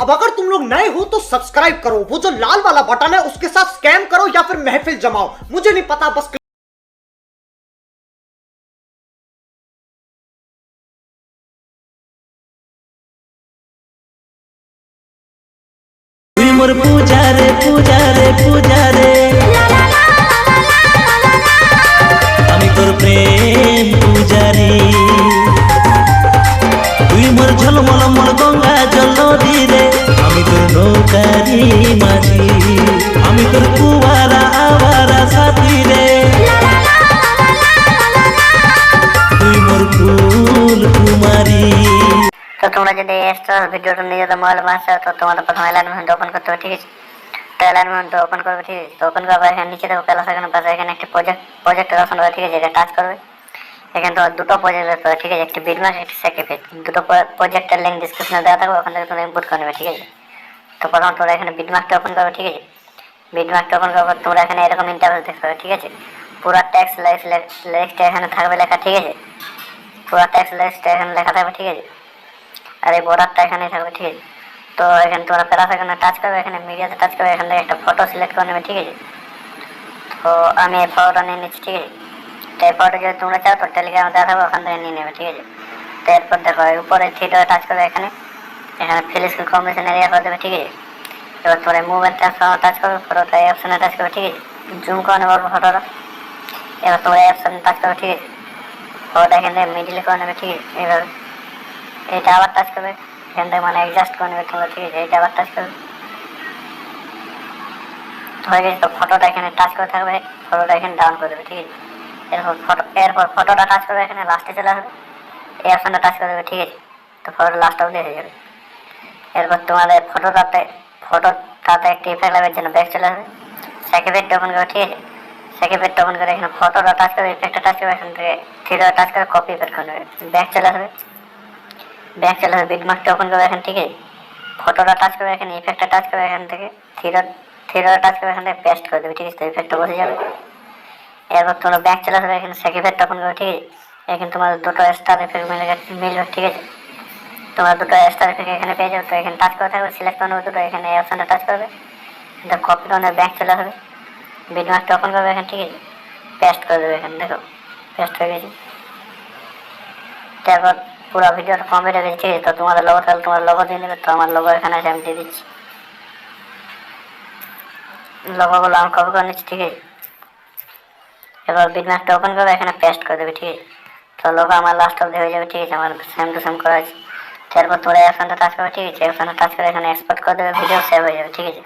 अब अगर तुम लोग नए हो तो सब्सक्राइब करो, वो जो लाल वाला बटन है उसके साथ स्कैम करो या फिर महफिल जमाओ, मुझे नहीं पता, बस मोर पूजा रे पूजा रे पूजा रे আমি তোর প্রেম পূজারি তুই মোর ঝলমল মল গঙ্গা জল নদী রে আমি তোর নৌকারি মাঝি আমি তোর কুয়ারা আওয়ারা সাথী রে তুই মোর ফুল কুমারী। তো তোমরা যদি এক্সট্রা ভিডিওটা নিজেদের মোবাইলে বানাচ্ছো তো তোমাদের প্রথমে অ্যালাইনমেন্ট ওপেন করতে হবে, ঠিক আছে। তো অ্যালাইনমেন্ট ওপন করবে, ঠিক আছে। তো ওপেন করবে, এখানে নিচে দেখো প্লাস এখানে পাশে এখানে একটি প্রজেক্টের অপশন হবে, ঠিক আছে। এটা টাচ করবে, এখানে তোমার দুটো প্রজেক্ট দেখতে হবে, ঠিক আছে। একটি বিটম্যাপ একটি সেকেফেট, দুটো প্রজেক্টের লিঙ্ক ডিসক্রিপশনে দেওয়া থাকবে, ওখান থেকে তোমরা ইনপুট করে নেবে, ঠিক আছে। তো প্রথম তোমরা এখানে বিটম্যাপটা ওপেন করবে, ঠিক আছে। বিটম্যাপটা ওপেন করার পর তোমরা এখানে এরকম ইন্টারফেস দেখতে পাবে, ঠিক আছে। পুরো ট্যাক্স লিস্টটা এখানে থাকবে লেখা, ঠিক আছে। পুরো ট্যাক্স লিস্টটা এখানে লেখা থাকবে, ঠিক আছে। আর এই বর্ডারটা এখানে থাকবে, ঠিক আছে। তো এখানে তোমরা প্লাস এখানে টাচ করবে, এখানে মিডিয়াতে টাচ করবে, এখান থেকে একটা ফটো সিলেক্ট করে নেবে, ঠিক আছে। তো আমি এই ফটোটা নিয়ে নিচ্ছি, ঠিক আছে। তো এই ফটো যদি তোমরা চাও তো টেলিগ্রামে দেওয়া থাকবে, ওখান থেকে নিয়ে নেবে, ঠিক আছে। তো এরপর দেখো উপরে থিয়েটারে টাচ করবে, এখানে ফিল স্ক্রিন কম্বিনেশন এরিয়া করে দেবে, ঠিক আছে। এবার তোমরা মুভমেন্ট ট্রান্সফর্মে টাচ করবে, ফটোটা এই অপশনে টাচ করবে, ঠিক আছে। জুম করে নেবে ফটোটা, এবার তোমরা এই অপশনে টাচ করবে, ঠিক আছে। ফটোটা এখান থেকে মিডিলে করে নেবে, ঠিক আছে। এইভাবে এটা আবার টাচ করবে, এখান থেকে মানে অ্যাডজাস্ট করে নেবে তোমরা, ঠিক আছে। এটা আবার টাচ করবে, হয়ে গেছে। তো ফটোটা এখানে টাচ করে থাকবে, ফটোটা এখানে ডাউন করে দেবে, ঠিক আছে। এরপর ফটোটা টাচ করবে, এখানে লাস্টে চলে আসবে, এই অপশনটা টাচ করে দেবে, ঠিক আছে। তো ফটোটা লাস্ট অবধি হয়ে যাবে। এরপর তোমাদের ফটোটাতে একটি ইফেক্ট লাগার জন্য ব্যাক চলে আসবে, সেকেন্ড ওপেন করবে, ঠিক আছে। সেকেন্ড ওপেন করে এখানে ফটোটা টাচ করবে, ইফেক্টটা টাচ করবে, এখান থেকে থ্রিটা টাচ করে কপি ইফেক্ট করে নেবে, ব্যাক চলে আসবে। ব্যাক চলে আসবে, বিটমার্কটা ওপেন করবে, এখানে ঠিক আছে। ফটোটা টাচ করবে, এখানে ইফেক্টটা টাচ করবে, এখান থেকে থ্রিটা টাচ করবে, এখান থেকে পেস্ট করে দেবে, ঠিক আছে। তো ইফেক্টটা বসে যাবে। এরপর তোমরা ব্যাক চলে আসবে, এখানে সেকেন্ড ওপেন করবে, ঠিক আছে। এখানে তোমার দুটো স্টার ইফেক্ট মিলবে, ঠিক আছে। তোমরা দুটো স্টার ইফেক্ট এখানে পেয়ে যাবে। তো এখানে টাচ করে থাকবে, সিলেক্ট করে নেবে দুটো, এখানে এই অপশনটা টাচ করবে, এটা কপি করে ব্যাক চলে আসবে, বিটমার্কটা ওপেন করবে, এখানে ঠিক আছে। পেস্ট করে দেবে, এখানে দেখো পেস্ট হয়ে গেছে। তারপর পুরো ভিডিওটা কমপ্লিট হয়ে গেছে, ঠিক আছে। তো তোমাদের লোগো তাহলে তোমার লোগো দিয়ে নেবে। তো আমার লোগো এখানে আছে, আমি দিয়ে দিচ্ছি। লোগোগুলো আমি কপি করে নিচ্ছি, ঠিক আছে। এবার বিটম্যাপটা ওপেন করবে, এখানে পেস্ট করে দেবে, ঠিক আছে। তো লোগো আমার লাস্ট অবধি হয়ে যাবে, ঠিক আছে। আমার সেম টু সেম করা আছে। তারপর তোমরা এই অপশনটা টাচ করবে, ঠিক আছে। অপশনটা টাচ করে এখানে এক্সপোর্ট করে দেবে, ভিডিও সেভ হয়ে যাবে, ঠিক আছে।